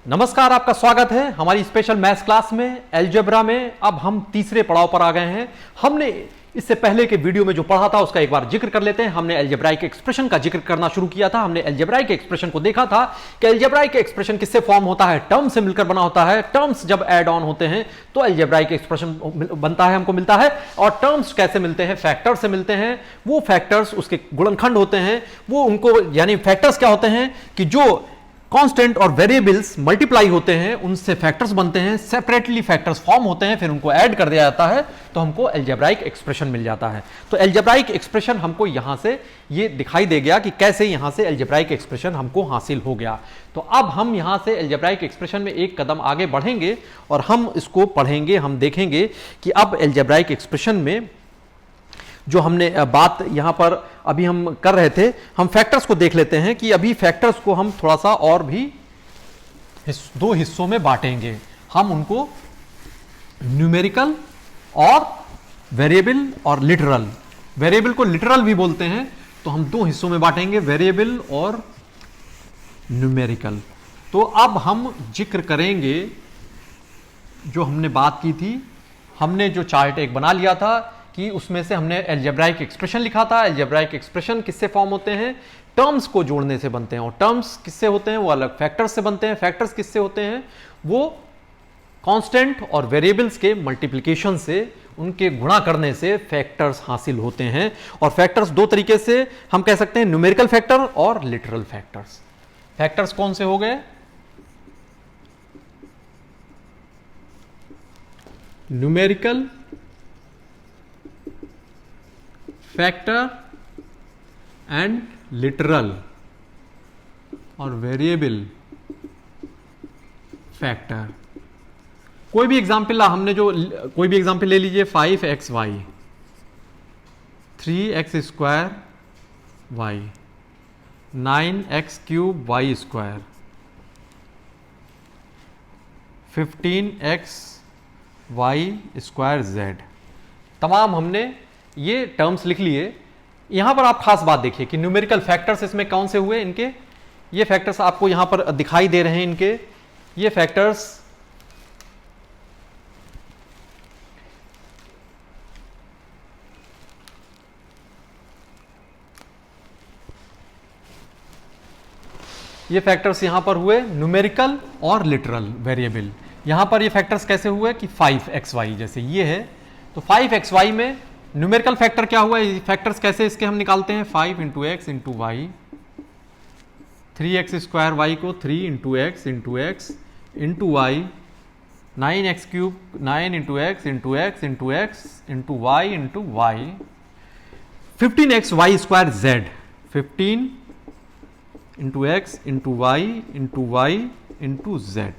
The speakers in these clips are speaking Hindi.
नमस्कार, आपका स्वागत है हमारी स्पेशल मैथ्स क्लास में अलजेब्रा में। अब हम तीसरे पड़ाव पर आ गए हैं। हमने इससे पहले के वीडियो में जो पढ़ा था उसका एक बार जिक्र कर लेते हैं। हमने अलजेब्राइक एक्सप्रेशन का जिक्र करना शुरू किया था। हमने अलजेब्राइक एक्सप्रेशन को देखा था कि अलजेब्राइक एक्सप्रेशन किससे फॉर्म होता है, टर्म से मिलकर बना होता है। टर्म्स जब ऐड ऑन होते हैं तो अलजेब्राइक एक्सप्रेशन बनता है, हमको मिलता है। और टर्म्स कैसे मिलते हैं? फैक्टर से मिलते हैं। वो फैक्टर्स उसके गुणनखंड होते हैं, वो उनको यानी फैक्टर्स क्या होते हैं कि जो कांस्टेंट और वेरिएबल्स मल्टीप्लाई होते हैं उनसे फैक्टर्स बनते हैं, सेपरेटली फैक्टर्स फॉर्म होते हैं, फिर उनको ऐड कर दिया जाता है तो हमको अलजेब्राइक एक्सप्रेशन मिल जाता है। तो अलजेब्राइक एक्सप्रेशन हमको यहां से ये दिखाई दे गया कि कैसे यहां से अलजेब्राइक एक्सप्रेशन हमको हासिल हो गया। तो अब हम यहां से अलजेब्राइक एक्सप्रेशन में एक कदम आगे बढ़ेंगे और हम इसको पढ़ेंगे। हम देखेंगे कि अब अलजेब्राइक एक्सप्रेशन में जो हमने बात यहां पर अभी हम कर रहे थे, हम फैक्टर्स को देख लेते हैं कि अभी फैक्टर्स को हम थोड़ा सा और भी दो हिस्सों में बांटेंगे। हम उनको न्यूमेरिकल और वेरिएबल और लिटरल, वेरिएबल को लिटरल भी बोलते हैं, तो हम दो हिस्सों में बांटेंगे, वेरिएबल और न्यूमेरिकल। तो अब हम जिक्र करेंगे जो हमने बात की थी। हमने जो चार्ट एक बना लिया था कि उसमें से हमने अलजेब्राइक एक्सप्रेशन लिखा था। अलजेब्राइक एक्सप्रेशन किससे फॉर्म होते हैं? टर्म्स को जोड़ने से बनते हैं। और टर्म्स किससे होते हैं? वो अलग फैक्टर्स से बनते हैं। फैक्टर्स किससे होते हैं? वो कांस्टेंट और वेरिएबल्स के मल्टीप्लिकेशन से, उनके गुणा करने से फैक्टर्स हासिल होते हैं। और फैक्टर्स दो तरीके से हम कह सकते हैं, न्यूमेरिकल फैक्टर और लिटरल फैक्टर्स। फैक्टर्स कौन से हो गए? न्यूमेरिकल फैक्टर एंड लिटरल और वेरिएबल फैक्टर। कोई भी एग्जाम्पल हमने जो कोई भी एग्जाम्पल ले लीजिए, 5xy, 3x² y, 9x³ y², 15xy² z। तमाम हमने ये टर्म्स लिख लिए। यहां पर आप खास बात देखिए कि न्यूमेरिकल फैक्टर्स इसमें कौन से हुए, इनके ये फैक्टर्स आपको यहां पर दिखाई दे रहे हैं। इनके ये फैक्टर्स यहां पर हुए न्यूमेरिकल और लिटरल वेरिएबल। यहां पर ये फैक्टर्स कैसे हुए कि 5xy जैसे ये है, तो 5xy में न्यूमेरिकल फैक्टर क्या हुआ? फैक्टर्स कैसे इसके हम निकालते हैं? 5 into x into y, 3x² y को 3 into x into y, 9x³ 9 into x into x into x into y, 15xy² z, 15 into x into y into z.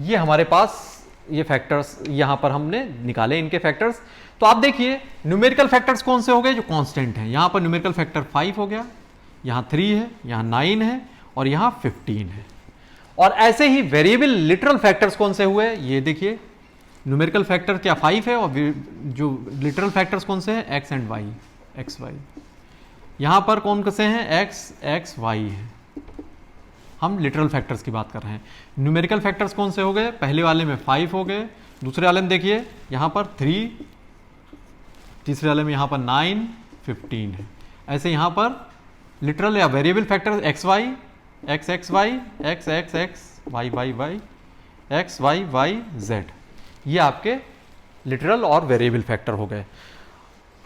ये हमारे पास ये फैक्टर्स यहां पर हमने निकाले, इनके फैक्टर्स। तो आप देखिए न्यूमेरिकल फैक्टर्स कौन से हो गए? जो कांस्टेंट हैं। यहां पर न्यूमेरिकल फैक्टर 5 हो गया, यहां 3 है, यहां 9 है और यहां 15 है। और ऐसे ही वेरिएबल लिटरल फैक्टर्स कौन से हुए? ये देखिए, न्यूमेरिकल फैक्टर क्या 5 है और जो लिटरल फैक्टर्स कौन से हैं? X and y, x y. यहां पर कौन से हैं? एक्स वाई है। हम लिटरल फैक्टर्स की बात कर रहे हैं। न्यूमेरिकल फैक्टर्स कौन से हो गए? पहले वाले में 5 हो गए, दूसरे वाले में देखिए यहां पर 3, तीसरे वाले में यहां पर 9, 15 है। ऐसे यहां पर लिटरल या variable factor x y, x y, x y y y, x y y z, ये आपके लिटरल और वेरिएबल फैक्टर हो गए।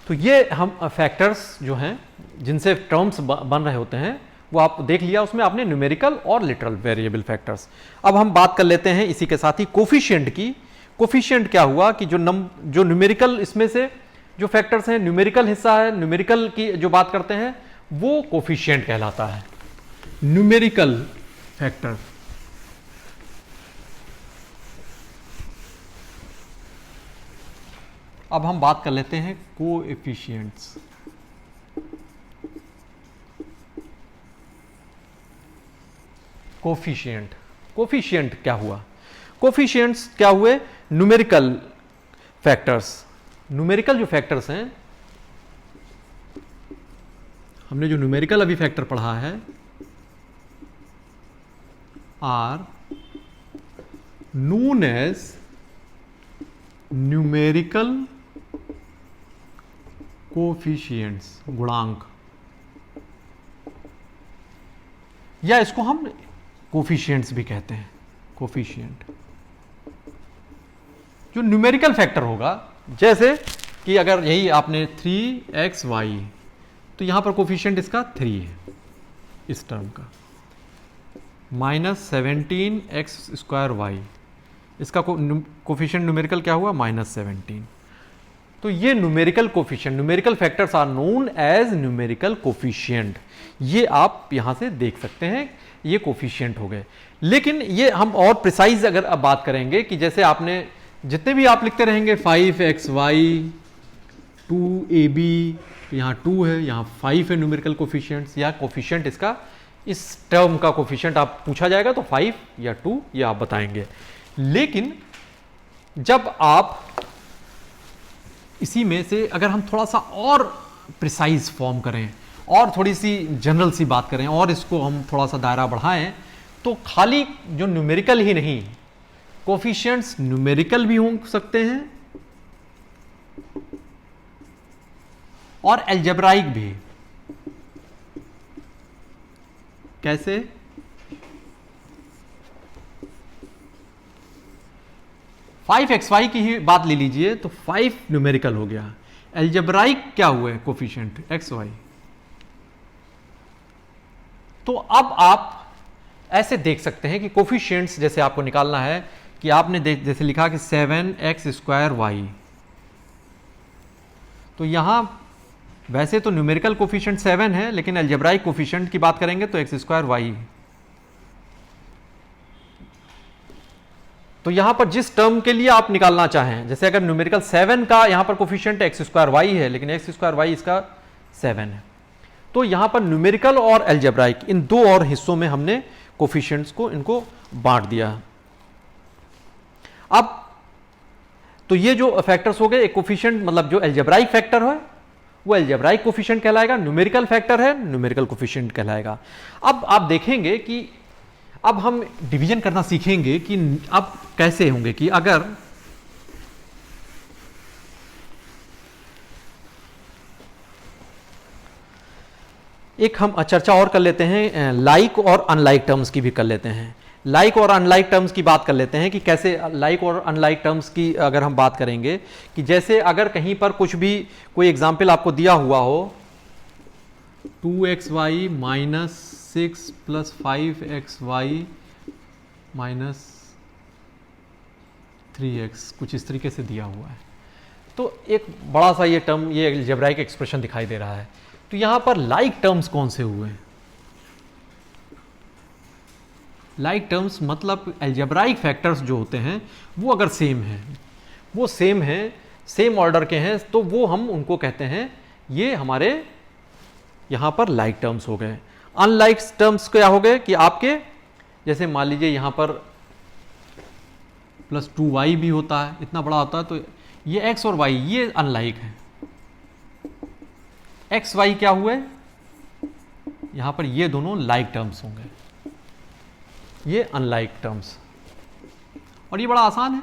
तो ये हम फैक्टर्स जो हैं जिनसे टर्म्स बन रहे होते हैं वो आप देख लिया, उसमें आपने न्यूमेरिकल और लिटरल वेरिएबल फैक्टर्स। अब हम बात कर लेते हैं इसी के साथ ही कोफिशिएंट की। कोफिशिएंट क्या हुआ कि जो न्यूमेरिकल, इसमें से जो फैक्टर्स हैं, न्यूमेरिकल हिस्सा है, न्यूमेरिकल की जो बात करते हैं वो कोफिशिएंट कहलाता है। न्यूमेरिकल फैक्टर अब हम बात कर लेते हैं कोएफिशिएंट्स। कोफिशिएंट क्या हुआ? कोफिशिएंट्स क्या हुए? Numerical factors. न्यूमेरिकल जो फैक्टर्स हैं, हमने जो न्यूमेरिकल अभी फैक्टर पढ़ा है, are known as numerical coefficients, गुणांक, या इसको हम कोफिशिएंट्स भी कहते हैं। कोफिशिएंट जो न्यूमेरिकल फैक्टर होगा, जैसे कि अगर यही आपने 3xy, तो यहां पर कोफिशिएंट इसका 3 है इस टर्म का, -17x²y, इसका कोफिशिएंट न्यूमेरिकल क्या हुआ, -17। तो ये numerical coefficient, numerical factors are known as numerical coefficient, ये आप यहां से देख सकते हैं, ये कोफिशिएंट हो गए। लेकिन ये हम और प्रिसाइज अगर अब बात करेंगे कि जैसे आपने जितने भी आप लिखते रहेंगे 5xy 2ab, तो यहाँ 2 है, यहाँ 5 है न्यूमेरिकल कोफिशिएंट्स, या कोफिशिएंट इसका इस टर्म का कोफिशिएंट आप पूछा जाएगा तो 5 या 2 ये आप बताएंगे। लेकिन जब आप इसी में से अगर हम थोड़ा सा और प्रिसाइज फॉर्म करें और थोड़ी सी जनरल सी बात करें और इसको हम थोड़ा सा दायरा बढ़ाएं, तो खाली जो न्यूमेरिकल ही नहीं, कोफिशिएंट्स न्यूमेरिकल भी हो सकते हैं और एल्जेब्राइक भी। कैसे? फाइव एक्स वाई की ही बात ले लीजिए तो 5 न्यूमेरिकल हो गया, एल्जेब्राइक क्या हुए कोफिशिएंट एक्स वाई। तो अब आप ऐसे देख सकते हैं कि कोफिशिएंट्स जैसे आपको निकालना है कि आपने जैसे लिखा कि 7x²y, तो यहां वैसे तो न्यूमेरिकल कोफिशिएंट 7 है, लेकिन एल्जेब्राइक कोफिशिएंट की बात करेंगे तो x²y। तो यहां पर जिस टर्म के लिए आप निकालना चाहें, जैसे अगर न्यूमेरिकल 7 का यहां पर कोफिशिएंट x² है, लेकिन x² इसका 7 है, तो यहां पर न्यूमेरिकल और एल्जेब्राइक इन दो और हिस्सों में हमने कोफिशिएंट्स को इनको बांट दिया। अब तो ये जो फैक्टर्स हो गए, एक कोफिशिएंट मतलब जो एल्जेब्राइक फैक्टर है वो एल्जेब्राइक कोफिशिएंट कहलाएगा, न्यूमेरिकल फैक्टर है न्यूमेरिकल कोफिशिएंट कहलाएगा। अब आप देखेंगे कि अब हम डिवीजन करना सीखेंगे कि अब कैसे होंगे कि अगर एक हम चर्चा और कर लेते हैं, लाइक और अनलाइक टर्म्स की भी कर लेते हैं। लाइक और अनलाइक टर्म्स की बात कर लेते हैं कि कैसे लाइक और अनलाइक टर्म्स की अगर हम बात करेंगे कि जैसे अगर कहीं पर कुछ भी कोई एग्जाम्पल आपको दिया हुआ हो 2xy minus 6 plus 5xy minus 3x, कुछ इस तरीके से दिया हुआ है, तो एक बड़ा सा ये टर्म, ये अलजेब्राइक एक्सप्रेशन दिखाई दे रहा है। तो यहां पर लाइक टर्म्स कौन से हुए? लाइक टर्म्स मतलब अलजेब्राइक फैक्टर्स जो होते हैं वो अगर सेम हैं, वो सेम हैं, सेम ऑर्डर के हैं, तो वो हम उनको कहते हैं ये हमारे यहां पर लाइक टर्म्स हो गए। अनलाइक टर्म्स क्या हो गए कि आपके जैसे मान लीजिए यहां पर प्लस 2y भी होता है, इतना बड़ा होता है, तो ये x और y ये अनलाइक है। एक्स वाई क्या हुए? यहां पर ये दोनों लाइक टर्म्स होंगे, ये अनलाइक टर्म्स। और ये बड़ा आसान है,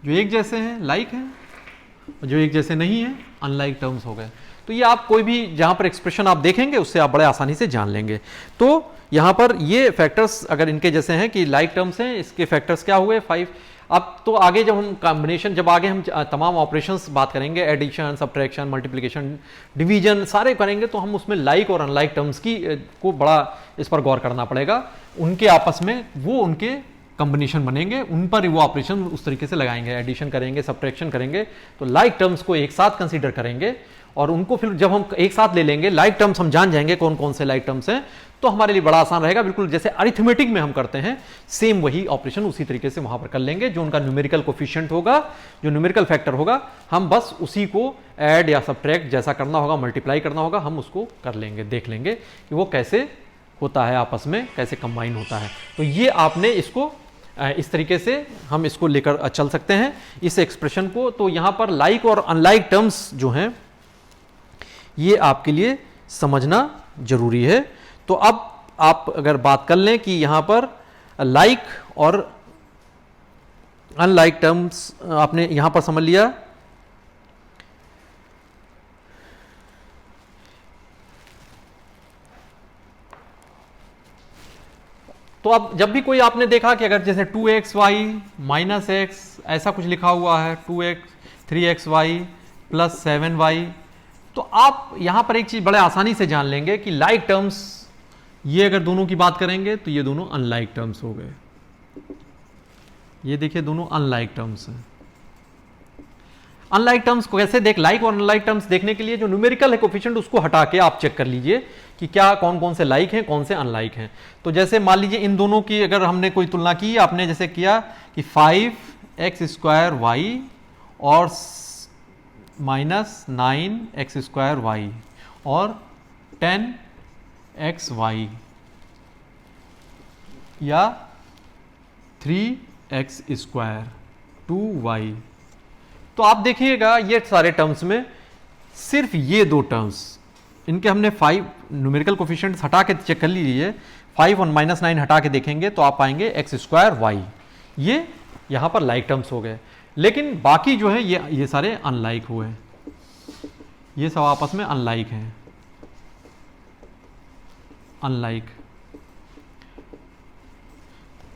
जो एक जैसे हैं लाइक हैं और जो एक जैसे नहीं है अनलाइक टर्म्स हो गए। तो ये आप कोई भी जहां पर एक्सप्रेशन आप देखेंगे उससे आप बड़े आसानी से जान लेंगे। तो यहां पर ये फैक्टर्स अगर इनके जैसे हैं कि लाइक टर्म्स हैं, इसके फैक्टर्स क्या हुए 5। अब तो आगे जब हम कॉम्बिनेशन, जब आगे हम तमाम ऑपरेशंस बात करेंगे, एडिशन, सब्ट्रैक्शन, मल्टीप्लिकेशन, डिवीजन सारे करेंगे, तो हम उसमें लाइक और अनलाइक टर्म्स की को बड़ा इस पर गौर करना पड़ेगा। उनके आपस में वो उनके कॉम्बिनेशन बनेंगे, उन पर वो ऑपरेशन उस तरीके से लगाएंगे, एडिशन करेंगे, सब्ट्रैक्शन करेंगे, तो लाइक टर्म्स को एक साथ कंसीडर करेंगे और उनको फिर जब हम एक साथ ले लेंगे, लाइक टर्म्स हम जान जाएंगे कौन कौन से लाइक टर्म्स हैं, तो हमारे लिए बड़ा आसान रहेगा। बिल्कुल जैसे अरिथमेटिक में हम करते हैं, सेम वही ऑपरेशन उसी तरीके से वहां पर कर लेंगे। जो उनका न्यूमेरिकल कोफिशिएंट होगा, जो न्यूमेरिकल फैक्टर होगा, हम बस उसी को ऐड या सब्ट्रैक्ट जैसा करना होगा, मल्टीप्लाई करना होगा, हम उसको कर लेंगे, देख लेंगे कि वो कैसे होता है, आपस में कैसे कंबाइन होता है। तो ये आपने इसको इस तरीके से हम इसको लेकर चल सकते हैं इस एक्सप्रेशन को। तो यहां पर लाइक और अनलाइक टर्म्स जो हैं ये आपके लिए समझना जरूरी है। तो अब आप अगर बात कर लें कि यहां पर लाइक और अनलाइक टर्म्स आपने यहां पर समझ लिया। तो अब जब भी कोई आपने देखा कि अगर जैसे 2xy माइनस एक्स ऐसा कुछ लिखा हुआ है, 3xy प्लस 7y, तो आप यहां पर एक चीज बड़े आसानी से जान लेंगे कि लाइक टर्म्स, ये अगर दोनों की बात करेंगे तो ये दोनों अनलाइक टर्म्स हो गए। ये देखिए दोनों अनलाइक टर्म्स हैं। अनलाइक टर्म्स को कैसे देख, लाइक और अनलाइक टर्म्स देखने के लिए जो न्यूमेरिकल है कोफिशिएंट उसको हटा के आप चेक कर लीजिए कि क्या कौन कौन से लाइक हैं कौन से अनलाइक हैं। तो जैसे मान लीजिए इन दोनों की अगर हमने कोई तुलना की, आपने जैसे किया कि 5x² और माइनस 9x² और 10xy या 3x², 2y, तो आप देखिएगा ये सारे टर्म्स में सिर्फ ये दो टर्म्स, इनके हमने 5 न्यूमेरिकल कोफिशिएंट्स हटा के चेक कर लीजिए, 5 और माइनस 9 हटा के देखेंगे तो आप पाएंगे x²y, ये यहां पर लाइक टर्म्स हो गए। लेकिन बाकी जो है ये सारे अनलाइक हुए, ये सब आपस में अनलाइक हैं, अनलाइक,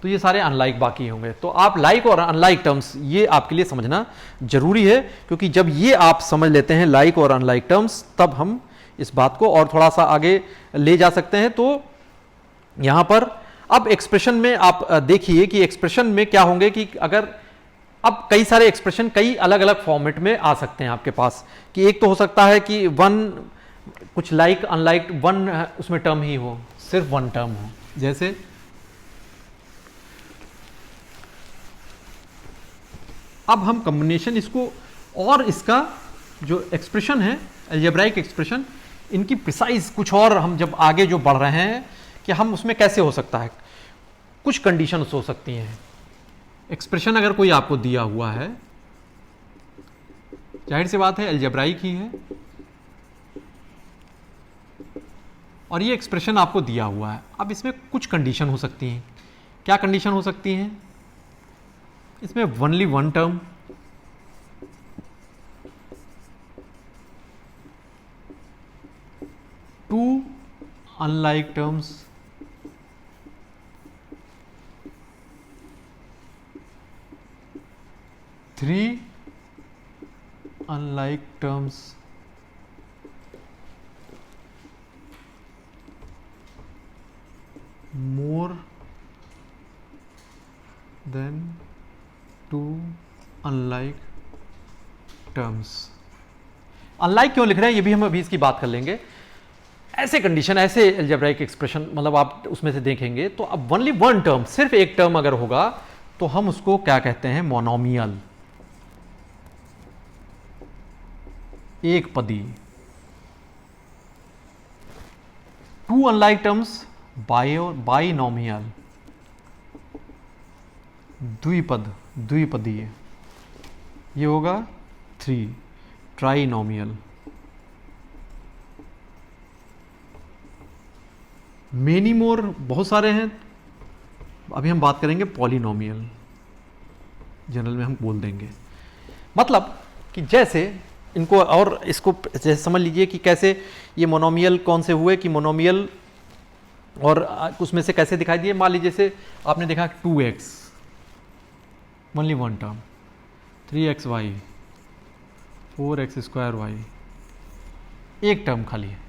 तो ये सारे अनलाइक बाकी होंगे। तो आप लाइक और अनलाइक टर्म्स ये आपके लिए समझना जरूरी है, क्योंकि जब ये आप समझ लेते हैं लाइक और अनलाइक टर्म्स, तब हम इस बात को और थोड़ा सा आगे ले जा सकते हैं। तो यहां पर अब एक्सप्रेशन में आप देखिए कि एक्सप्रेशन में क्या होंगे कि अगर अब कई सारे एक्सप्रेशन कई अलग अलग फॉर्मेट में आ सकते हैं आपके पास, कि एक तो हो सकता है कि वन कुछ लाइक अनलाइक वन उसमें टर्म ही हो, सिर्फ वन टर्म हो, जैसे अब हम कॉम्बिनेशन इसको और इसका जो एक्सप्रेशन है अलजेब्राइक एक्सप्रेशन, इनकी प्रिसाइज कुछ और हम जब आगे जो बढ़ रहे हैं कि हम उसमें कैसे हो सकता है, कुछ कंडीशंस हो सकती हैं। एक्सप्रेशन अगर कोई आपको दिया हुआ है, जाहिर सी बात है अलजेब्राइक ही है, और ये एक्सप्रेशन आपको दिया हुआ है, अब इसमें कुछ कंडीशन हो सकती हैं। क्या कंडीशन हो सकती हैं? इसमें only one term, two unlike terms, three unlike terms, more than two unlike terms. Unlike क्यों लिख रहे हैं ये भी हम अभी इसकी बात कर लेंगे। ऐसे कंडीशन, ऐसे अलजेब्राइक एक्सप्रेशन मतलब आप उसमें से देखेंगे तो अब ओनली वन टर्म, सिर्फ एक टर्म अगर होगा तो हम उसको क्या कहते हैं? मोनोमियल, एक पदी। टू अनलाइक टर्म्स बाइनोमियल, द्विपद, द्विपदीय, ये होगा 3 ट्राइनोमियल। मेनी मोर, बहुत सारे हैं, अभी हम बात करेंगे पॉलिनोमियल, जनरल में हम बोल देंगे। मतलब कि जैसे इनको और इसको जैसे समझ लीजिए कि कैसे ये मोनोमियल कौन से हुए, कि मोनोमियल और उसमें से कैसे दिखाई दिए। मान लीजिए जैसे आपने देखा 2x only one term, 3xy, 4x²y, एक टर्म खाली है।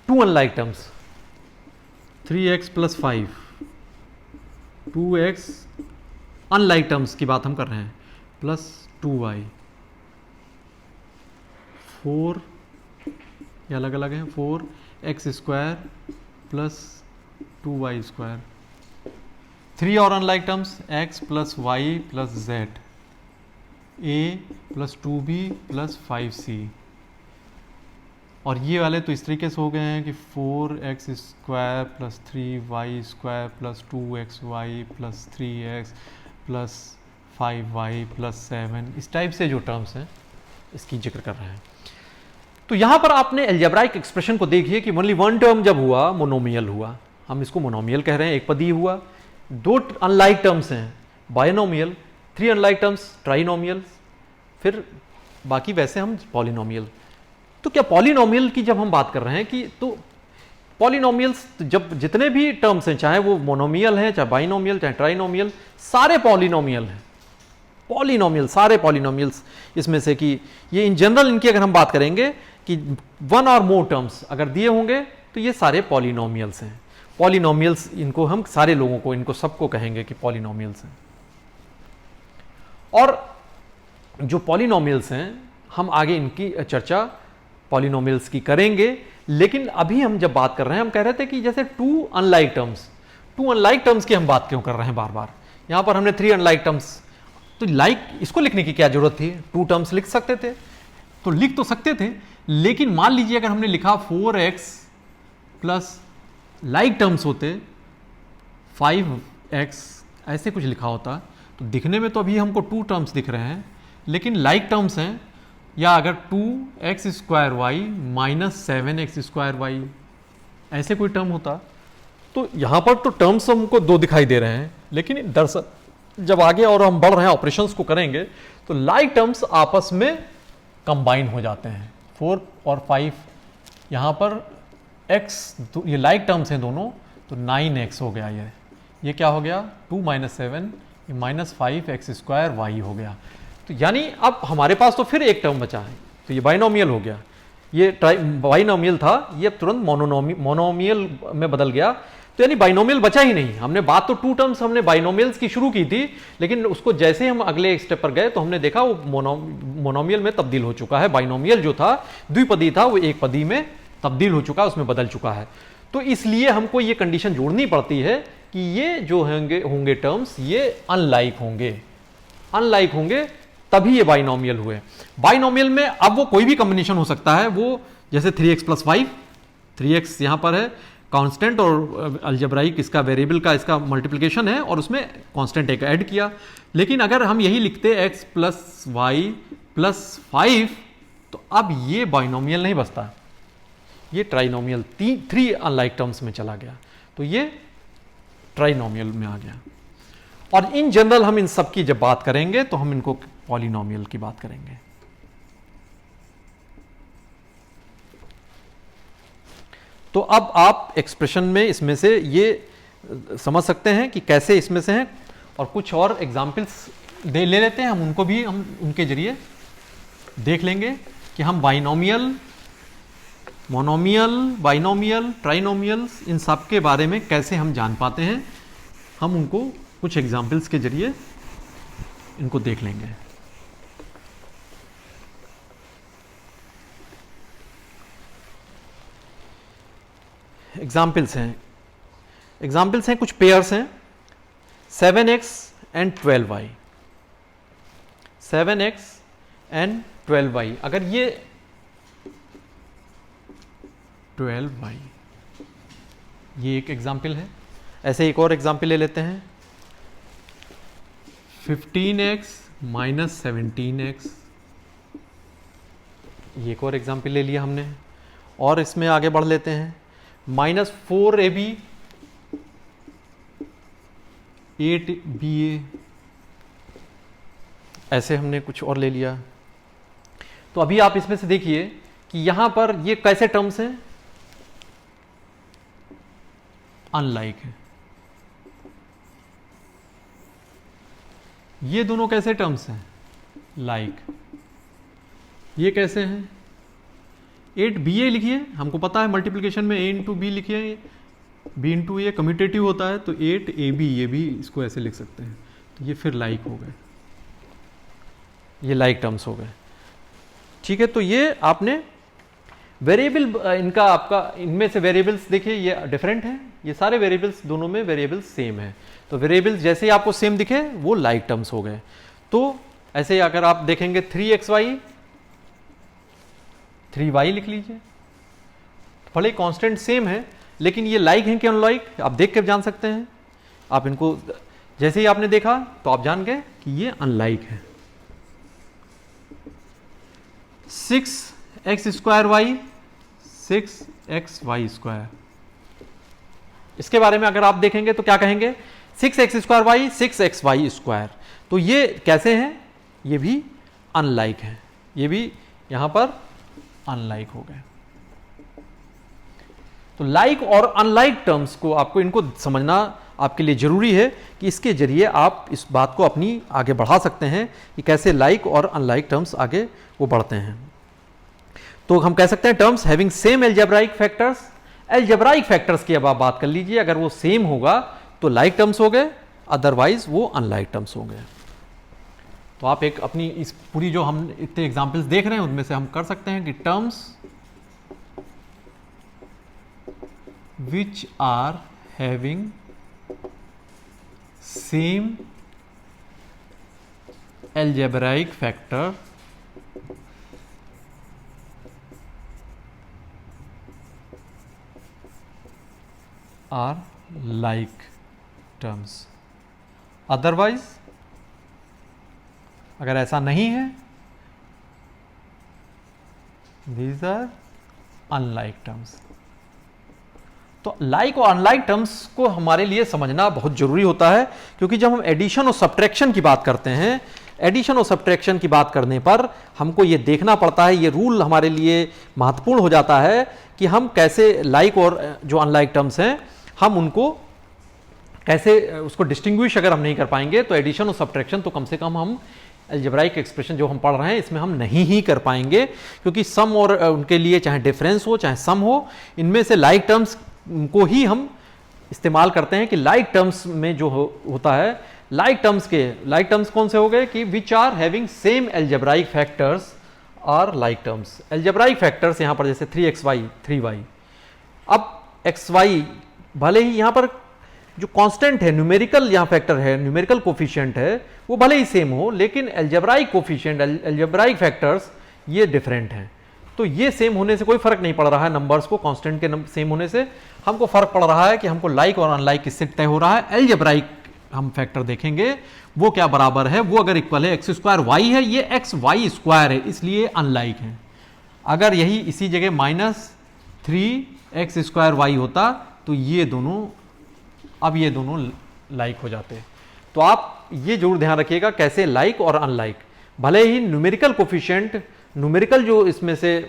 Two unlike terms, 3x + 5, 2x unlike terms की बात हम कर रहे हैं, प्लस 2y, 4, ये अलग अलग हैं, 4x² + 2y²। 3 और unlike terms, x + y + z, a + 2b + 5c। और ये वाले तो इस तरीके से हो गए हैं कि 4x² + 3y² + 2xy + 3x + 5y + 7, इस टाइप से जो टर्म्स हैं इसकी जिक्र कर रहे हैं। तो यहां पर आपने अलजेब्राइक एक्सप्रेशन को देखिए कि ओनली वन टर्म जब हुआ मोनोमियल हुआ, हम इसको मोनोमियल कह रहे हैं, एक पदी हुआ। दो अनलाइक टर्म्स हैं बाइनोमियल, 3 अनलाइक टर्म्स ट्राइनोमियल, फिर बाकी वैसे हम पॉलिनोमियल। तो क्या पॉलिनोमियल की जब हम बात कर रहे हैं कि तो पॉलिनोमियल्स जब जितने भी टर्म्स हैं, चाहे वो मोनोमियल हैं, चाहे बाइनोमियल, चाहे ट्राइनोमियल, सारे पॉलिनोमियल हैं। पॉलिनोमियल, सारे पॉलिनोमियल्स इसमें से कि ये इन जनरल इनकी अगर हम बात करेंगे कि 1 और मोर टर्म्स अगर दिए होंगे तो ये सारे पॉलिनोमियल्स हैं। पॉलिनोमियल्स इनको हम सारे लोगों को, इनको सबको कहेंगे कि पॉलिनोमियल्स हैं। और जो पॉलिनोमियल्स हैं हम आगे इनकी चर्चा पॉलिनोमियल्स की करेंगे, लेकिन अभी हम जब बात कर रहे हैं हम कह रहे थे कि जैसे 2 अनलाइक टर्म्स की हम बात क्यों कर रहे हैं बार बार। यहां पर हमने 3 अनलाइक टर्म्स, तो लाइक इसको लिखने की क्या जरूरत थी, 2 टर्म्स लिख सकते थे, तो लिख तो सकते थे, लेकिन मान लीजिए अगर हमने लिखा 4x प्लस लाइक टर्म्स होते 5x, ऐसे कुछ लिखा होता तो दिखने में तो अभी हमको 2 टर्म्स दिख रहे हैं, लेकिन लाइक टर्म्स हैं। या अगर 2x² माइनस 7x² ऐसे कोई टर्म होता, तो यहां पर तो टर्म्स हमको 2 दिखाई दे रहे हैं, लेकिन दरअसल जब आगे और हम बढ़ रहे हैं ऑपरेशंस को करेंगे तो लाइक टर्म्स आपस में कंबाइन हो जाते हैं। 4 और 5 यहां पर x, ये लाइक टर्म्स हैं दोनों, तो 9x हो गया। ये क्या हो गया, 2 माइनस 7, ये माइनस 5x² हो गया। तो यानी अब हमारे पास तो फिर एक टर्म बचा है, तो ये बाइनोमियल हो गया। ये बाइनोमियल था, ये अब तुरंत मोनोमियल में बदल गया, तो यानी बाइनोमियल बचा ही नहीं। हमने बात तो 2 टर्म्स हमने बाइनोमियल्स की शुरू की थी, लेकिन उसको जैसे ही हम अगले स्टेप पर गए तो हमने देखा वो मोनोमियल में तब्दील हो चुका है। बाइनोमियल जो था द्विपदी था वो एक पदी में तब्दील हो चुका है, उसमें बदल चुका है। तो इसलिए हमको ये कंडीशन जोड़नी पड़ती है कि ये जो होंगे टर्म्स ये अनलाइक होंगे तभी ये बाइनोमियल हुए। बाइनोमियल में अब वो कोई भी कॉम्बिनेशन हो सकता है, वो जैसे 3x + 5, 3x यहां पर है कांस्टेंट और अलजेब्राइक इसका वेरिएबल का इसका मल्टीप्लिकेशन है और उसमें कांस्टेंट एक ऐड किया। लेकिन अगर हम यही लिखते x + y + 5 तो अब ये बाइनोमियल नहीं बचता, ये ट्राइनोमियल 3 अनलाइक टर्म्स में चला गया, तो ये ट्राइनोमियल में आ गया। और इन जनरल हम इन सब की जब बात करेंगे तो हम इनको पॉलिनोमियल की बात करेंगे। तो अब आप एक्सप्रेशन में इसमें से ये समझ सकते हैं कि कैसे इसमें से हैं, और कुछ और एग्जाम्पल्स ले लेते हैं हम, उनको भी हम उनके जरिए देख लेंगे कि हम बाइनोमियल, मोनोमियल, बाइनोमियल, ट्राइनोमियल्स इन सब के बारे में कैसे हम जान पाते हैं। हम उनको कुछ एग्जाम्पल्स के जरिए इनको देख लेंगे। एग्जाम्पल्स हैं कुछ पेयर्स हैं 7x and 12y, 7x and 12y। अगर ये 12y ये एक एग्जाम्पल है। ऐसे एक और एग्जाम्पल ले लेते हैं 15x - 17x, ये एक और एग्जाम्पल ले लिया हमने। और इसमें आगे बढ़ लेते हैं -4ab 8ba, ऐसे हमने कुछ और ले लिया। तो अभी आप इसमें से देखिए कि यहां पर ये कैसे टर्म्स हैं, अनलाइक है। ये दोनों कैसे टर्म्स हैं, लाइक। ये कैसे हैं, 8ba लिखिए, हमको पता है मल्टीप्लिकेशन में a × b लिखिए, b × a कम्यूटेटिव होता है, तो 8ab ये भी इसको ऐसे लिख सकते हैं। तो ये फिर लाइक हो गए, ये लाइक टर्म्स हो गए। ठीक है, तो ये आपने वेरिएबल इनका आपका इनमें से वेरिएबल्स देखिए ये डिफरेंट है, ये सारे वेरिएबल्स दोनों में वेरिएबल्स सेम है। तो वेरिएबल्स जैसे ही आपको सेम दिखे वो लाइक टर्म्स हो गए। तो ऐसे ही अगर आप देखेंगे 3xy 3y लिख लीजिए, भले कांस्टेंट सेम है लेकिन ये लाइक हैं कि अनलाइक आप देख कर जान सकते हैं। आप इनको जैसे ही आपने देखा तो आप जान गए कि ये अनलाइक है। 6x² 6xy², इसके बारे में अगर आप देखेंगे तो क्या कहेंगे, 6x² 6xy²। तो ये कैसे हैं, ये भी अनलाइक हैं, ये भी यहां पर अनलाइक हो गए। तो लाइक और अनलाइक टर्म्स को आपको इनको समझना आपके लिए जरूरी है कि इसके जरिए आप इस बात को अपनी आगे बढ़ा सकते हैं कि कैसे लाइक और अनलाइक टर्म्स आगे वो बढ़ते हैं। तो हम कह सकते हैं terms having same algebraic factors. Algebraic factors की अब आप बात कर लीजिए, अगर वो सेम होगा तो लाइक टर्म्स हो गए, अदरवाइज वो अनलाइक टर्म्स हो गए। तो आप एक अपनी इस पूरी जो हम इतने एग्जाम्पल्स देख रहे हैं उनमें से हम कर सकते हैं कि terms which are having same algebraic factor are like terms. Otherwise अगर ऐसा नहीं है, दीज आर अनलाइक टर्म्स। तो लाइक और अनलाइक टर्म्स को हमारे लिए समझना बहुत जरूरी होता है, क्योंकि जब हम एडिशन और सब्ट्रैक्शन की बात करते हैं, एडिशन और सब्ट्रैक्शन की बात करने पर हमको ये देखना पड़ता है, ये रूल हमारे लिए महत्वपूर्ण हो जाता है कि हम कैसे लाइक और जो अनलाइक टर्म्स हैं हम उनको कैसे उसको डिस्टिंग्विश अगर हम नहीं कर पाएंगे तो एडिशन और सब्ट्रैक्शन तो कम से कम हम अलजेब्राइक एक्सप्रेशन जो हम पढ़ रहे हैं इसमें हम नहीं ही कर पाएंगे, क्योंकि सम और उनके लिए चाहे डिफरेंस हो चाहे सम हो, इनमें से लाइक टर्म्स को ही हम इस्तेमाल करते हैं कि लाइक टर्म्स में जो होता है, लाइक टर्म्स कौन से हो गए कि which are having same algebraic factors are like terms. Algebraic factors यहां पर जैसे 3xy 3y, अब xy भले ही यहां पर जो कांस्टेंट है, न्यूमेरिकल यहां फैक्टर है, न्यूमेरिकल कोफिशिएंट है, वो भले ही सेम हो, लेकिन अलजेब्राइक कोफिशिएंट अलजेब्राइक फैक्टर्स ये डिफरेंट हैं। तो ये सेम होने से कोई फर्क नहीं पड़ रहा है, नंबर्स को कांस्टेंट के सेम होने से हमको फर्क पड़ रहा है कि हमको लाइक और अनलाइक किससे तय हो रहा है। अलजेब्राइक हम फैक्टर देखेंगे वो क्या बराबर है, वो अगर इक्वल है x² y है, ये xy² है, इसलिए अनलाइक है। अगर यही इसी जगह -3x² y होता तो ये दोनों लाइक हो जाते। तो आप ये जरूर ध्यान रखिएगा कैसे लाइक और अनलाइक, भले ही न्यूमेरिकल कोफिशिएंट, न्यूमेरिकल जो इसमें से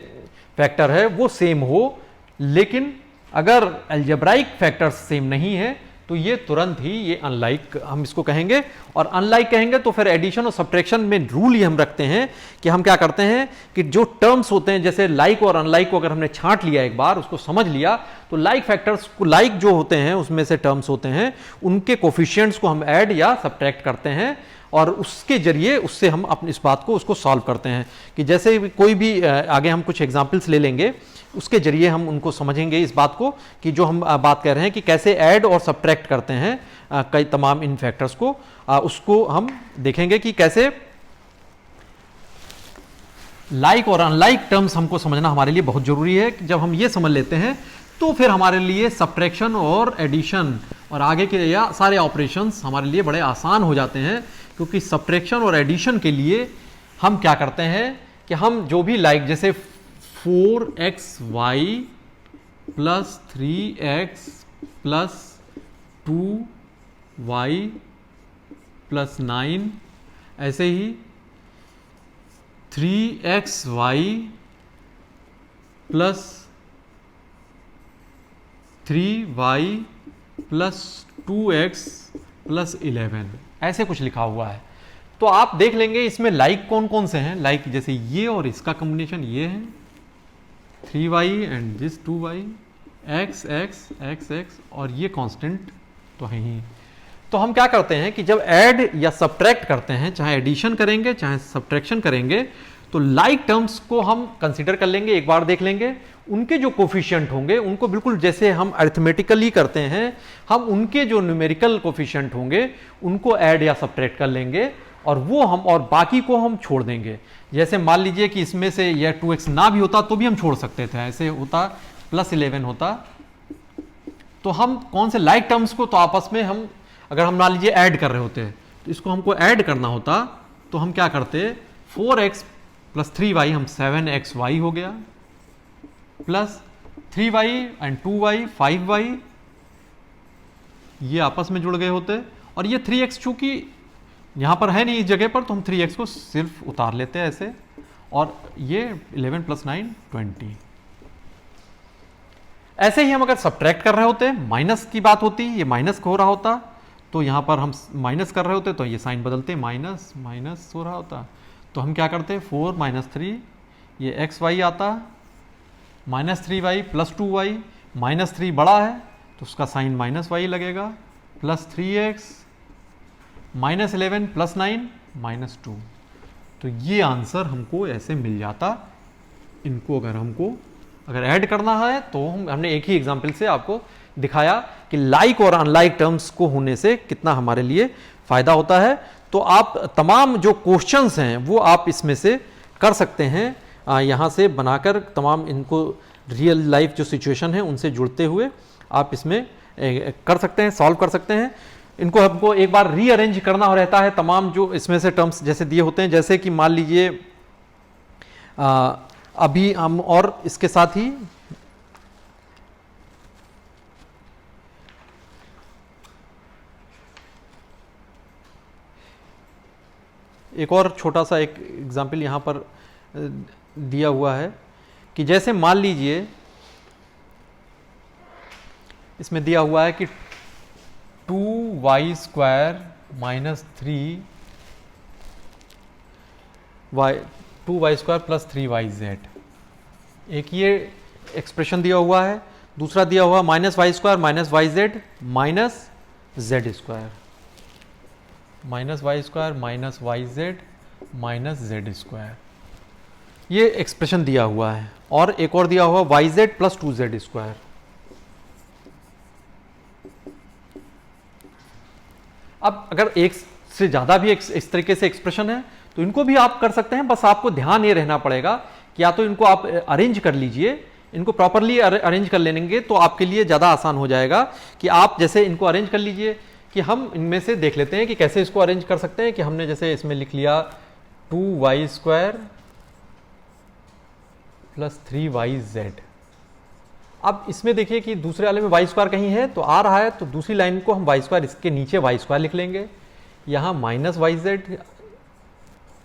फैक्टर है वो सेम हो, लेकिन अगर अलजेब्राइक फैक्टर सेम नहीं है तो ये तुरंत ही ये अनलाइक हम इसको कहेंगे। और अनलाइक कहेंगे तो फिर एडिशन और सब्ट्रैक्शन में रूल ही हम रखते हैं कि हम क्या करते हैं कि जो टर्म्स होते हैं, जैसे लाइक और अनलाइक को अगर हमने छांट लिया एक बार, उसको समझ लिया, तो लाइक फैक्टर्स को, लाइक जो होते हैं उसमें से टर्म्स होते हैं, उनके कोफिशिएंट्स को हम ऐड या सब्ट्रैक्ट करते हैं और उसके जरिए उससे हम अपनी इस बात को उसको सॉल्व करते हैं। कि जैसे कोई भी आगे हम कुछ एग्जाम्पल्स ले लेंगे, उसके जरिए हम उनको समझेंगे इस बात को कि जो हम बात कर रहे हैं कि कैसे ऐड और सब्ट्रैक्ट करते हैं कई तमाम इन फैक्टर्स को, उसको हम देखेंगे कि कैसे लाइक और अनलाइक टर्म्स हमको समझना हमारे लिए बहुत जरूरी है। कि जब हम ये समझ लेते हैं तो फिर हमारे लिए सब्ट्रैक्शन और एडिशन और आगे के या सारे ऑपरेशंस हमारे लिए बड़े आसान हो जाते हैं, क्योंकि सब्ट्रैक्शन और एडिशन के लिए हम क्या करते हैं कि हम जो भी लाइक जैसे 4xy plus 3x plus 2y plus 9, ऐसे ही 3xy plus 3y plus 2x plus 11, ऐसे कुछ लिखा हुआ है। तो आप देख लेंगे इसमें लाइक कौन कौन से हैं। लाइक जैसे ये और इसका कॉम्बिनेशन ये है 3y and this 2y, x x x x, और ये कांस्टेंट तो है ही। तो हम क्या करते हैं कि जब ऐड या सब्ट्रैक्ट करते हैं, चाहे एडिशन करेंगे चाहे सब्ट्रैक्शन करेंगे, तो लाइक टर्म्स को हम कंसीडर कर लेंगे, एक बार देख लेंगे, उनके जो कोफिशिएंट होंगे उनको बिल्कुल जैसे हम अरिथमेटिकली करते हैं, हम उनके जो न्यूमेरिकल कोफिशिएंट होंगे उनको ऐड या सब्ट्रैक्ट कर लेंगे और वो हम और बाकी को हम छोड़ देंगे। जैसे मान लीजिए कि इसमें से यह 2x ना भी होता तो भी हम छोड़ सकते थे, ऐसे होता प्लस 11 होता। तो हम कौन से लाइक टर्म्स को तो आपस में हम अगर हम मान लीजिए ऐड कर रहे होते तो इसको हमको ऐड करना होता, तो हम क्या करते 4x प्लस 3y हम 7xy हो गया, plus 3y and 2y 5y, ये आपस में जुड़ गए होते और ये 3x चूंकि यहाँ पर है नहीं इस जगह पर, तो हम 3x को सिर्फ उतार लेते हैं ऐसे, और ये 11 + 9 20। ऐसे ही हम अगर सब्ट्रैक्ट कर रहे होते, माइनस की बात होती, ये माइनस हो रहा होता, तो यहाँ पर हम माइनस कर रहे होते, तो ये साइन बदलते, माइनस माइनस हो रहा होता, तो हम क्या करते, 4 - 3, ये एक्स वाई आता, -3y + 2y, -3 बड़ा है तो उसका साइन -y लगेगा, +3x, -11 + 9 -2। तो ये आंसर हमको ऐसे मिल जाता। इनको अगर ऐड करना है तो हमने एक ही एग्जाम्पल से आपको दिखाया कि लाइक और अनलाइक टर्म्स को होने से कितना हमारे लिए फायदा होता है। तो आप तमाम जो क्वेश्चंस हैं वो आप इसमें से कर सकते हैं, यहाँ से बनाकर तमाम इनको रियल लाइफ जो सिचुएशन है उनसे जुड़ते हुए आप इसमें कर सकते हैं, सॉल्व कर सकते हैं। इनको हमको एक बार रीअरेंज करना रहता है, तमाम जो इसमें से टर्म्स जैसे दिए होते हैं, जैसे कि मान लीजिए अभी हम और इसके साथ ही एक और छोटा सा एक एग्जाम्पल यहाँ पर दिया हुआ है कि जैसे मान लीजिए इसमें दिया हुआ है कि 2y² - 2y² + 3yz, एक ये एक्सप्रेशन दिया हुआ है, दूसरा दिया हुआ -y² - yz - z² -y² - yz - z², ये एक्सप्रेशन दिया हुआ है, और एक और दिया हुआ yz + 2z²। अब अगर एक से ज़्यादा भी इस तरीके से एक्सप्रेशन है तो इनको भी आप कर सकते हैं, बस आपको ध्यान ये रहना पड़ेगा कि या तो इनको आप अरेंज कर लीजिए, इनको प्रॉपरली अरेंज कर लेंगे तो आपके लिए ज़्यादा आसान हो जाएगा। कि आप जैसे इनको अरेंज कर लीजिए, कि हम इनमें से देख लेते हैं कि कैसे इसको अरेंज कर सकते हैं। कि हमने जैसे इसमें लिख लिया 2y² + 3yz। अब इसमें देखिए कि दूसरे वाले में y² कहीं है तो आ रहा है, तो दूसरी लाइन को हम y² इसके नीचे y² लिख लेंगे, यहाँ -yz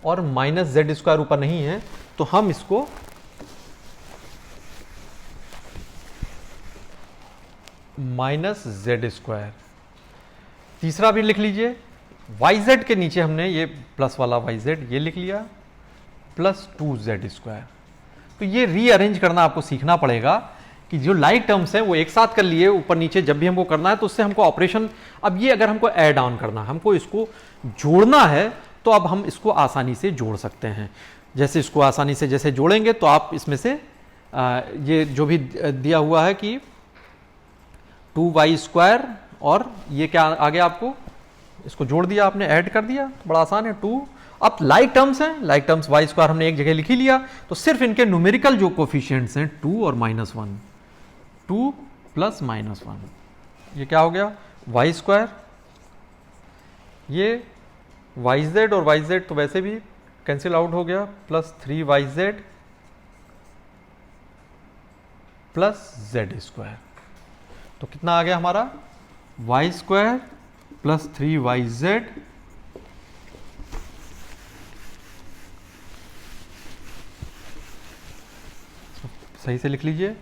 और -z² ऊपर नहीं है, तो हम इसको -z²। तीसरा भी लिख लीजिए, yz के नीचे हमने ये प्लस वाला yz ये लिख लिया, +2z²। तो ये रीअरेंज करना आपको सीखना पड़ेगा कि जो लाइक टर्म्स हैं वो एक साथ कर लिए ऊपर नीचे, जब भी हमको करना है तो उससे हमको ऑपरेशन। अब ये अगर हमको ऐड ऑन करना, हमको इसको जोड़ना है, तो अब हम इसको आसानी से जोड़ सकते हैं। जैसे इसको आसानी से जैसे जोड़ेंगे तो आप इसमें से ये जो भी दिया हुआ है कि 2y² और ये क्या आ गया, आपको इसको जोड़ दिया, आपने ऐड कर दिया, तो बड़ा आसान है 2। अब लाइक टर्म्स हैं, लाइक टर्म्स y² हमने एक जगह लिख ही लिया, तो सिर्फ इनके न्यूमेरिकल जो कोफिशिएंट्स हैं 2 और -1, 2 + -1, ये क्या हो गया y², ये yz और yz तो वैसे भी कैंसिल आउट हो गया, +3yz + z²। तो कितना आ गया हमारा y² + 3yz सही से लिख लीजिए,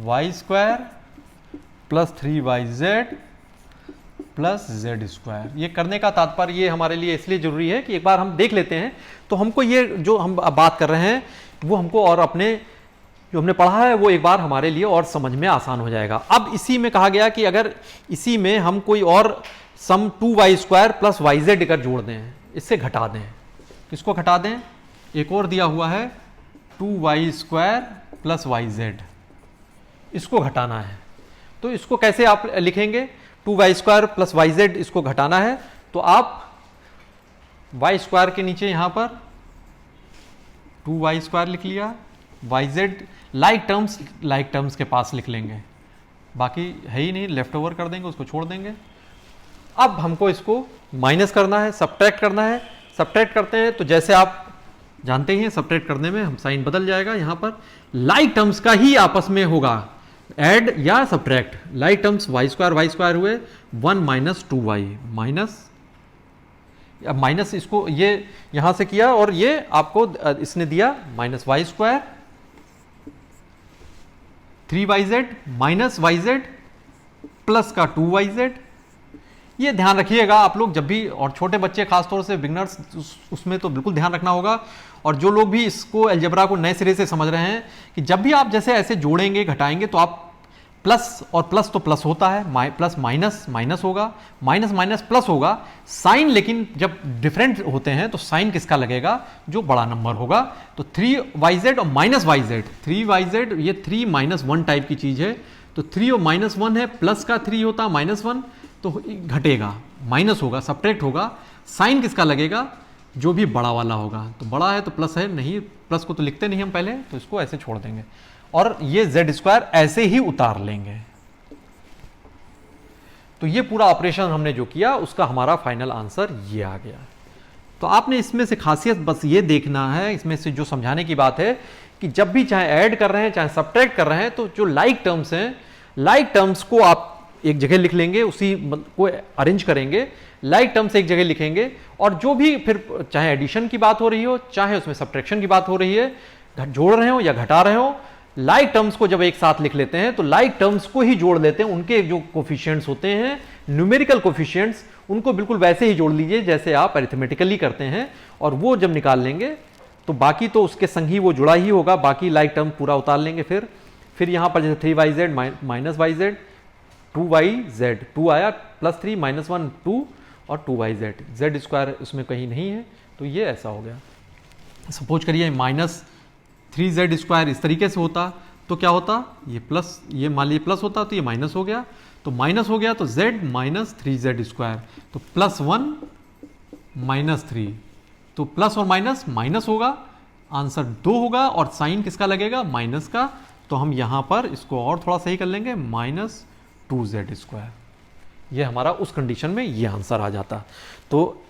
y² + 3yz + z²। ये करने का तात्पर्य ये हमारे लिए इसलिए जरूरी है कि एक बार हम देख लेते हैं तो हमको ये जो हम बात कर रहे हैं वो हमको और अपने जो हमने पढ़ा है वो एक बार हमारे लिए और समझ में आसान हो जाएगा। अब इसी में कहा गया कि अगर इसी में हम कोई और सम 2y² + yz अगर जोड़ दें, इससे घटा दें, किसको घटा दें, एक और दिया हुआ है 2y² + yz, इसको घटाना है। तो इसको कैसे आप लिखेंगे, 2y² + yz इसको घटाना है, तो आप y² के नीचे यहां पर 2y² लिख लिया, yz लाइक टर्म्स के पास लिख लेंगे, बाकी है ही नहीं, लेफ्ट ओवर कर देंगे, उसको छोड़ देंगे। अब हमको इसको माइनस करना है, सब्ट्रैक्ट करना है। सब्ट्रैक्ट करते हैं तो जैसे आप जानते ही हैं सब्ट्रैक्ट करने में हम साइन बदल जाएगा, यहां पर लाइक टर्म्स का ही आपस में होगा ऐड या सब्ट्रैक्ट। लाइक टर्म्स y² हुए 1 - 2y, अब माइनस इसको ये यहां से किया और ये आपको इसने दिया minus y square 3yz minus yz plus का 2yz। ये ध्यान रखिएगा आप लोग जब भी, और छोटे बच्चे खासतौर से बिगनर्स उसमें तो बिल्कुल ध्यान रखना होगा। और जो लोग भी इसको अलजेब्रा को नए सिरे से समझ रहे हैं कि जब भी आप जैसे ऐसे जोड़ेंगे घटाएंगे तो आप प्लस और प्लस तो प्लस होता है, प्लस माइनस माइनस होगा, माइनस माइनस प्लस होगा, साइन लेकिन जब डिफरेंट होते हैं तो साइन किसका लगेगा, जो बड़ा नंबर होगा। तो 3yz और माइनस yz, 3yz ये 3 माइनस 1 टाइप की चीज है, तो 3 और माइनस 1 है, प्लस का 3 होता माइनस 1, तो घटेगा, माइनस होगा, सब्ट्रैक्ट होगा, साइन किसका लगेगा, जो भी बड़ा वाला होगा। तो बड़ा है तो प्लस है, नहीं प्लस को तो लिखते नहीं हम पहले, तो इसको ऐसे छोड़ देंगे और ये z स्क्वायर ऐसे ही उतार लेंगे। तो ये पूरा ऑपरेशन हमने जो किया उसका हमारा फाइनल आंसर ये आ गया। तो आपने इसमें से खासियत बस ये देखना है, इसमें से जो समझाने की बात है कि जब भी चाहे ऐड कर रहे हैं चाहे सब्ट्रैक्ट कर रहे हैं, तो जो लाइक टर्म्स हैं, लाइक टर्म्स को आप एक जगह लिख लेंगे, उसी को अरेंज करेंगे, लाइक टर्म्स एक जगह लिखेंगे, और जो भी फिर चाहे एडिशन की बात हो रही हो चाहे उसमें सब्ट्रैक्शन की बात हो रही है, जोड़ रहे हो या घटा रहे हो, लाइक टर्म्स को जब एक साथ लिख लेते हैं तो लाइक टर्म्स को ही जोड़ लेते हैं, उनके जो कोफिशिएंट्स होते हैं न्यूमेरिकल कोफिशिएंट्स उनको बिल्कुल वैसे ही जोड़ लीजिए जैसे आप अरिथमेटिकली करते हैं, और वो जब निकाल लेंगे तो बाकी तो उसके संग ही वो जुड़ा ही होगा, बाकी लाइक टर्म पूरा उतार लेंगे। फिर यहां पर जैसे 3yz माइनस yz 2yz 2 आया, प्लस 3 माइनस 1 2 और 2yz, z स्क्वायर उसमें कहीं नहीं है, तो ये ऐसा हो गया। सपोज करिए माइनस 3z स्क्वायर इस तरीके से होता तो क्या होता, ये प्लस, ये मान लीजिए प्लस होता तो ये माइनस हो गया, तो माइनस हो गया तो z माइनस 3z स्क्वायर, तो प्लस 1 माइनस 3, तो प्लस और माइनस माइनस होगा, आंसर 2 होगा, और साइन किसका लगेगा, माइनस का। तो हम यहां पर इसको और थोड़ा सही कर लेंगे, माइनस 2z स्क्वायर, ये हमारा उस कंडीशन में ये आंसर आ जाता। तो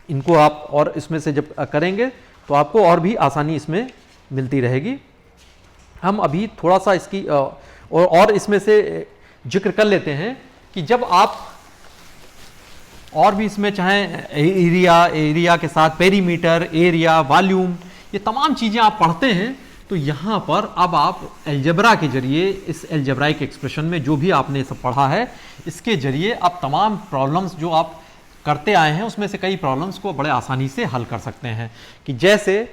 इनको आप और इसमें से जब करेंगे तो आपको और भी आसानी इसमें मिलती रहेगी। हम अभी थोड़ा सा इसकी और इसमें से जिक्र कर लेते हैं कि जब आप और भी इसमें चाहे एरिया के साथ पेरीमीटर, एरिया, वॉल्यूम, ये तमाम चीजें आप पढ़ते हैं, तो यहां पर अब आप अलजेब्रा के जरिए इस अलजेब्राइक एक्सप्रेशन में जो भी आपने सब पढ़ा है इसके जरिए आप तमाम प्रॉब्लम्स जो आप करते आए हैं उसमें से कई प्रॉब्लम्स को बड़े आसानी से हल कर सकते हैं। कि जैसे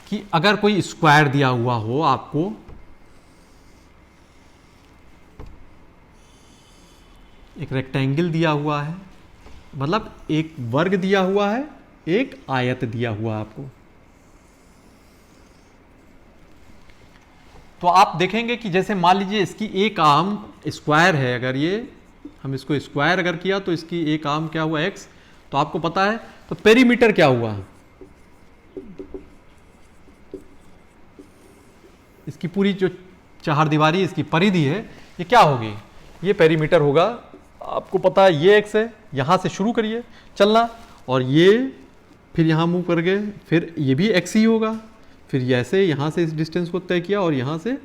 कि अगर कोई स्क्वायर दिया हुआ हो आपको, एक रेक्टेंगल दिया हुआ है, मतलब एक वर्ग दिया हुआ है, एक आयत दिया हुआ आपको, तो आप देखेंगे कि जैसे मान लीजिए इसकी एक आर्म स्क्वायर है, अगर ये हम इसको स्क्वायर अगर किया तो इसकी एक आर्म क्या हुआ x, तो आपको पता है, तो पेरीमीटर क्या हुआ, इसकी पूरी जो चार दीवारी इसकी परिधि है ये क्या होगी, ये पेरीमीटर होगा। आपको पता है ये x है, यहां से शुरू करिए चलना, और ये फिर यहां मूव कर गए, फिर ये भी x ही होगा, फिर ये ऐसे यहां से इस डिस्टेंस को तय किया और यहां से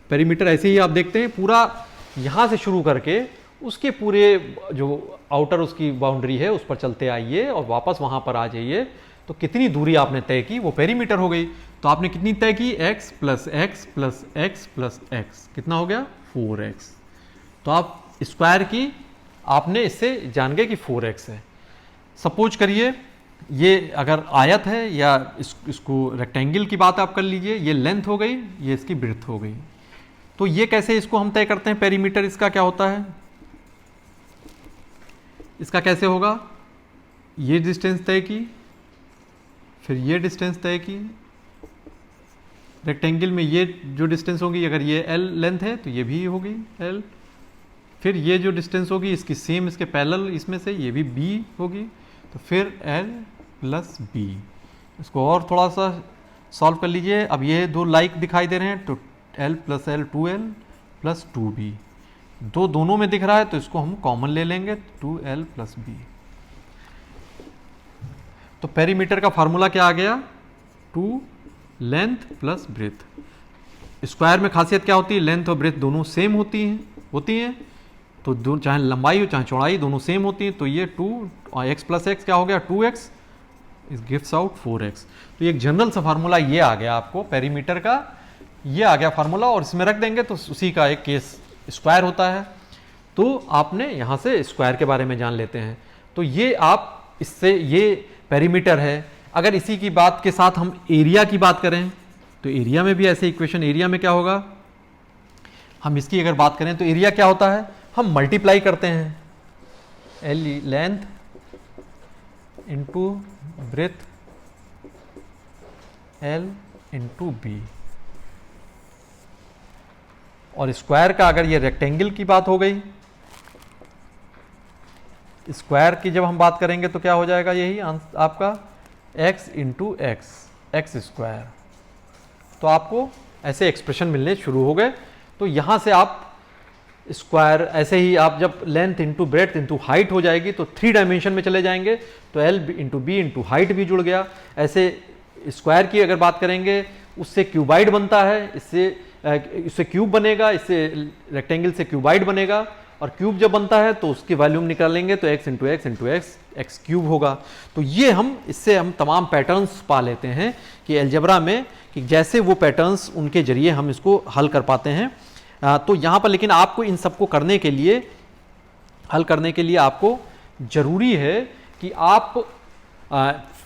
पेरीमीटर ऐसे ही आप देखते हैं पूरा यहां से शुरू करके उसके पूरे जो आउटर उसकी बाउंड्री है उस पर चलते आइए और वापस वहां पर आ जाइए, तो कितनी दूरी आपने तय की वो पेरीमीटर हो गई। तो आपने कितनी तय की, x plus x plus x plus x, कितना हो गया 4x। तो आप स्क्वायर की आपने इससे जान गए कि 4x है। सपोज करिए ये अगर आयत है या इसको रेक्टेंगल की बात आप कर लीजिए, ये लेंथ हो गई, ये इसकी ब्रेड्थ हो गई, तो ये कैसे इसको हम तय करते हैं पेरीमीटर, इसका क्या होता है, इसका कैसे होगा, ये डिस्टेंस तय की, फिर ये डिस्टेंस तय की, रेक्टेंगल में ये जो डिस्टेंस होगी, अगर ये l लेंथ है तो ये भी होगी l, फिर ये जो डिस्टेंस होगी इसकी सेम इसके पैरेलल इसमें से ये भी b होगी, तो फिर l प्लस b। इसको और थोड़ा सा सॉल्व कर लीजिए, अब ये दो लाइक दिखाई दे रहे हैं, तो l plus l 2l plus 2b, दोनों में दिख रहा है तो इसको हम कॉमन ले लेंगे 2l प्लस b। तो पेरीमीटर का फार्मूला क्या आ गया, 2 लेंथ प्लस ब्रेथ। स्क्वायर में खासियत क्या होती है, लेंथ और ब्रेथ दोनों सेम होती हैं, तो चाहे लंबाई हो चाहे चौड़ाई दोनों सेम होती है, तो ये 2 और x प्लस एक्स क्या हो गया 2x, इस गिव्स आउट 4x। तो एक जनरल सा फार्मूला ये आ गया आपको पेरीमीटर का, ये आ गया फार्मूला, और इसमें रख देंगे तो उसी का एक केस स्क्वायर होता है। तो आपने यहाँ से स्क्वायर के बारे में जान लेते हैं। तो ये आप इससे, ये पेरीमीटर है। अगर इसी की बात के साथ हम एरिया की बात करें तो एरिया में भी ऐसे इक्वेशन, एरिया में क्या होगा, हम इसकी अगर बात करें तो एरिया क्या होता है, हम मल्टीप्लाई करते हैं L length into breadth L into B. और स्क्वायर का अगर ये रेक्टेंगल की बात हो गई, स्क्वायर की जब हम बात करेंगे तो क्या हो जाएगा, यही आपका x इंटू एक्स स्क्वायर। तो आपको ऐसे एक्सप्रेशन मिलने शुरू हो गए। तो यहाँ से आप स्क्वायर, ऐसे ही आप जब length into breadth into height हो जाएगी तो 3 डायमेंशन में चले जाएंगे, तो L into B into height भी जुड़ गया। ऐसे स्क्वायर की अगर बात करेंगे उससे क्यूबाइड बनता है, इससे क्यूब बनेगा, इससे रेक्टेंगल से क्यूबाइड बनेगा, और क्यूब जब बनता है तो उसकी वॉल्यूम निकालेंगे तो x into x into x cube होगा। तो ये इससे हम तमाम पैटर्न्स पा लेते हैं कि अलजेब्रा में, कि जैसे वो पैटर्न्स उनके जरिए हम इसको हल कर पाते हैं। तो यहाँ पर लेकिन आपको इन सबको करने के लिए, हल करने के लिए आपको ज़रूरी है कि आप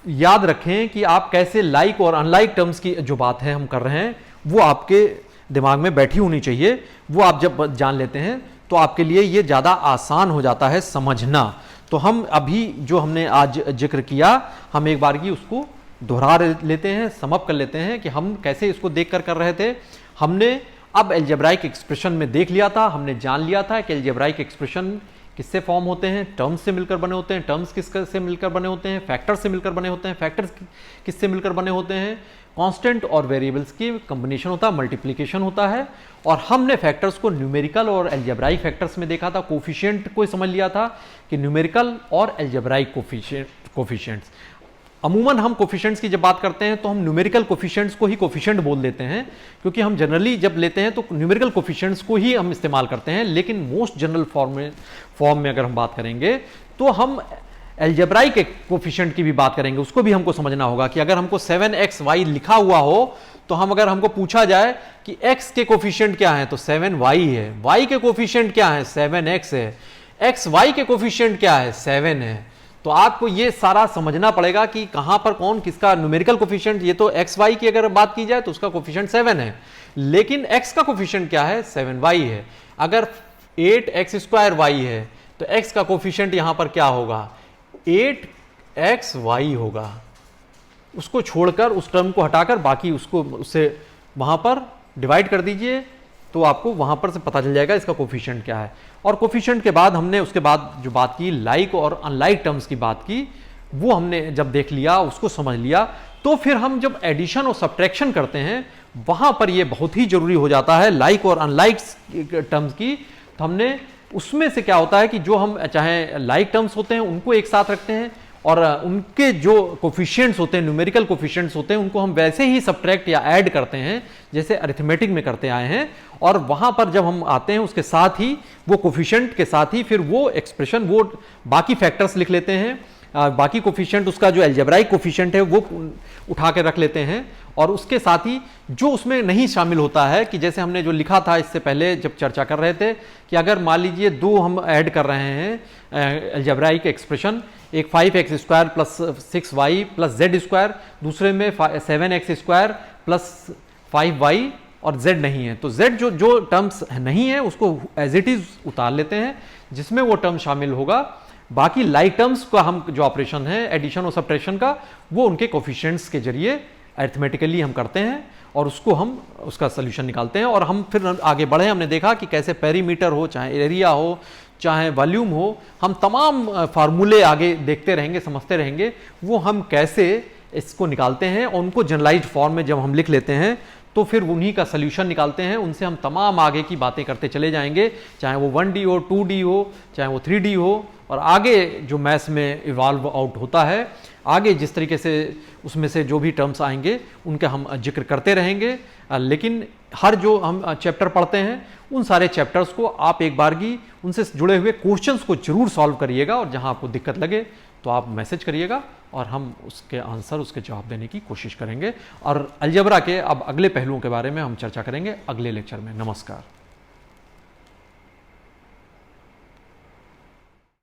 याद रखें कि आप कैसे लाइक और अनलाइक टर्म्स की जो बात है हम कर रहे हैं वो आपके दिमाग में बैठी होनी चाहिए। वो आप जब जान लेते हैं तो आपके लिए ये ज़्यादा आसान हो जाता है समझना। तो हम अभी जो हमने आज जिक्र किया, हम एक बार की उसको दोहरा लेते हैं, समअप कर लेते हैं कि हम कैसे इसको देखकर कर रहे थे। हमने अब अलजेब्राइक एक्सप्रेशन में देख लिया था, हमने जान लिया था कि अलजेब्राइक एक्सप्रेशन किससे फॉर्म होते हैं, टर्म्स से मिलकर बने होते हैं, टर्म्स किससे मिलकर बने होते हैं, फैक्टर्स से मिलकर बने होते हैं, फैक्टर्स किससे मिलकर बने होते हैं, कांस्टेंट और वेरिएबल्स की कॉम्बिनेशन होता है, मल्टीप्लिकेशन होता है। और हमने फैक्टर्स को न्यूमेरिकल और अलजेब्राइक फैक्टर्स में देखा था, कोफिशिएंट को समझ लिया था कि न्यूमेरिकल और अलजेब्राइक कोफिशिएंट्स। अमूमन हम कोफिशिएंट्स की जब बात करते हैं तो हम न्यूमेरिकल कोफिशिएंट्स को ही कोफिशिएंट बोल देते हैं, क्योंकि हम जनरली जब लेते हैं तो न्यूमेरिकल कोफिशिएंट्स को ही हम इस्तेमाल करते हैं। लेकिन मोस्ट जनरल फॉर्म में अगर हम बात करेंगे तो हम अलजेब्राइक कोफिशिएंट की भी बात करेंगे। उसको भी हमको समझना होगा कि अगर हमको 7xy लिखा हुआ हो तो हम, अगर हमको पूछा जाए कि x के कोफिशिएंट क्या है तो 7y है, y के कोफिशिएंट क्या है 7x है, xy के कोफिशिएंट क्या है 7 है। तो आपको ये सारा समझना पड़ेगा कि कहां पर कौन किसका न्यूमेरिकल कोफिशिएंट। ये तो xy की अगर बात की जाए तो उसका कोफिशिएंट 7 है, लेकिन x का कोफिशिएंट क्या है 7y है। अगर 8x² y है तो x का कोफिशिएंट यहां पर क्या होगा 8xy होगा। उसको छोड़कर, उस टर्म को हटाकर बाकी उसको उससे वहां पर डिवाइड कर दीजिए तो आपको वहां पर से पता चल जाएगा इसका कोफिशिएंट क्या है। और कोफिशिएंट के बाद हमने उसके बाद जो बात की लाइक और अनलाइक टर्म्स की बात की, वो हमने जब देख लिया, उसको समझ लिया, तो फिर हम जब एडिशन और सब्ट्रैक्शन करते हैं वहां पर ये बहुत ही जरूरी हो जाता है लाइक और अनलाइक टर्म्स की। तो हमने उसमें से क्या होता है कि जो हम चाहे लाइक टर्म्स होते हैं उनको एक साथ रखते हैं, और उनके जो कोफिशिएंट्स होते हैं, न्यूमेरिकल कोफिशिएंट्स होते हैं, उनको हम वैसे ही सब्ट्रैक्ट या ऐड करते हैं जैसे अरिथमेटिक में करते आए हैं। और वहां पर जब हम आते हैं उसके साथ ही, वो कोफिशिएंट के साथ ही फिर वो एक्सप्रेशन, वो बाकी फैक्टर्स लिख लेते हैं, बाकी कोफिशिएंट उसका जो अलजेब्राइक कोफिशिएंट है वो उठा के रख लेते हैं। और उसके साथ ही जो उसमें नहीं शामिल होता है, कि जैसे हमने जो लिखा था इससे पहले जब चर्चा कर रहे थे कि अगर मान लीजिए 2 हम ऐड कर रहे हैं अलजेब्राइक एक्सप्रेशन, एक 5x² plus 6y plus z², दूसरे में 7x² प्लस 5y और z नहीं है, तो z जो टर्म्स नहीं है उसको एज इट इज उतार लेते हैं, जिसमें वो टर्म शामिल होगा। बाकी लाइक टर्म्स का हम जो ऑपरेशन है एडिशन और सब्ट्रैक्शन का, वो उनके कोफिशिएंट्स के जरिए अरिथमेटिकली हम करते हैं और उसको हम उसका सोल्यूशन निकालते हैं। और हम फिर आगे बढ़े, हमने देखा कि कैसे पेरीमीटर हो, चाहे एरिया हो, चाहे वॉल्यूम हो, हम तमाम फार्मूले आगे देखते रहेंगे, समझते रहेंगे वो हम कैसे इसको निकालते हैं। और उनको जनरलाइज्ड फॉर्म में जब हम लिख लेते हैं तो फिर उन्हीं का सोल्यूशन निकालते हैं, उनसे हम तमाम आगे की बातें करते चले जाएंगे, चाहे वो 1D हो, 2D हो, चाहे वो 3D हो, और आगे जो मैथ्स में इवॉल्व आउट होता है, आगे जिस तरीके से उसमें से जो भी टर्म्स आएंगे उनका हम जिक्र करते रहेंगे। लेकिन हर जो हम चैप्टर पढ़ते हैं उन सारे चैप्टर्स को आप एक बार की उनसे जुड़े हुए क्वेश्चंस को जरूर सॉल्व करिएगा, और जहां आपको दिक्कत लगे तो आप मैसेज करिएगा और हम उसके आंसर, उसके जवाब देने की कोशिश करेंगे। और अलजेब्रा के अब अगले पहलुओं के बारे में हम चर्चा करेंगे अगले लेक्चर में। नमस्कार।